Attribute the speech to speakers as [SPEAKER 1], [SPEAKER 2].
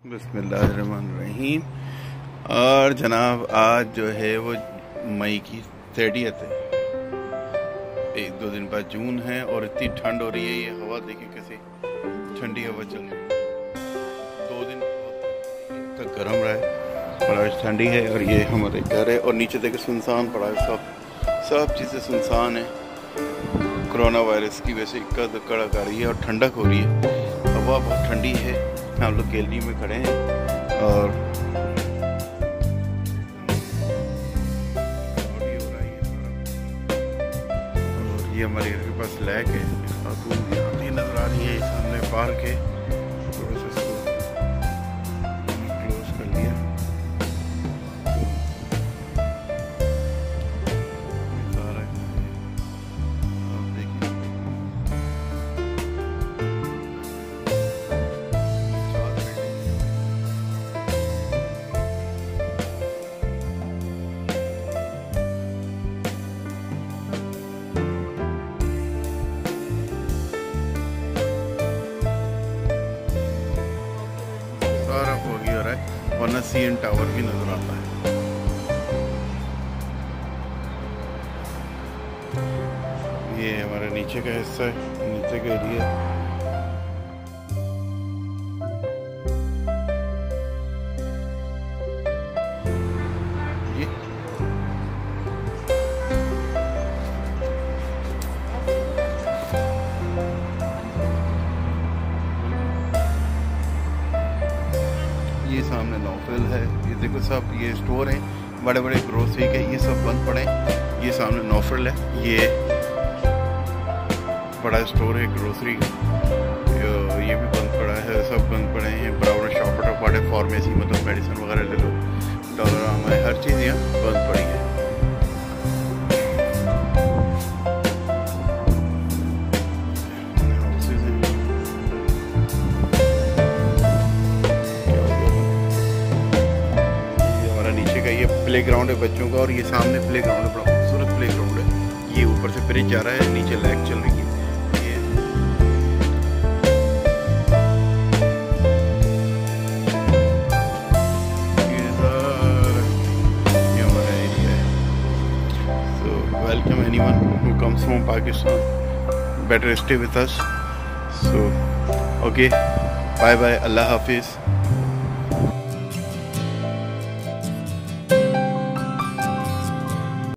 [SPEAKER 1] बिस्मिल्लाहिर्रहमानिर्रहीम। और जनाब आज जो है वो मई की 30th है, एक दो दिन बाद जून है और इतनी ठंड हो रही है। ये हवा देखिए कैसी ठंडी हवा चल रही है। 2 दिन तक गर्म रहा है और आज ठंडी है। और ये हमारे घर है और नीचे देखे सुनसान पड़ा है, सब चीज़ें सुनसान है। कोरोना वायरस की वजह से इक्का दुक्कड़ आ रही है और ठंडक हो रही है, हवा बहुत ठंडी है। हम लोग गैलरी में खड़े हैं और ये हमारे घर के पास लैक है। खातून आती नजर आ रही है, सामने पार्क है। थोड़ा सा इसको क्लोज कर लिया। आप देखिए सारा फोगी हो रहा है, वरना सीएन टावर भी नजर आता है। ये हमारे नीचे का हिस्सा है, नीचे का एरिया। ये सामने नौफिल है, ये देखो सब ये स्टोर है, बड़े बड़े ग्रोसरी के, ये सब बंद पड़े। ये सामने नौफिल है, ये बड़ा स्टोर है ग्रोसरी का, ये भी बंद पड़ा है, सब बंद पड़े हैं। बराबर शॉप पड़े, फार्मेसी मतलब मेडिसिन वगैरह ले लो, डॉलर हमारे हर चीज़ यहाँ बंद पड़ी है। ये प्ले ग्राउंड है बच्चों का और ये सामने प्ले ग्राउंड है, बड़ा खूबसूरत प्ले ग्राउंड है। ये ऊपर से ब्रिज जा रहा है, नीचे लैक चल रही है। ये हमारा एरिया है। So welcome anyone who comes from Pakistan, better stay with us. So okay, bye bye, अल्लाह हाफिज़।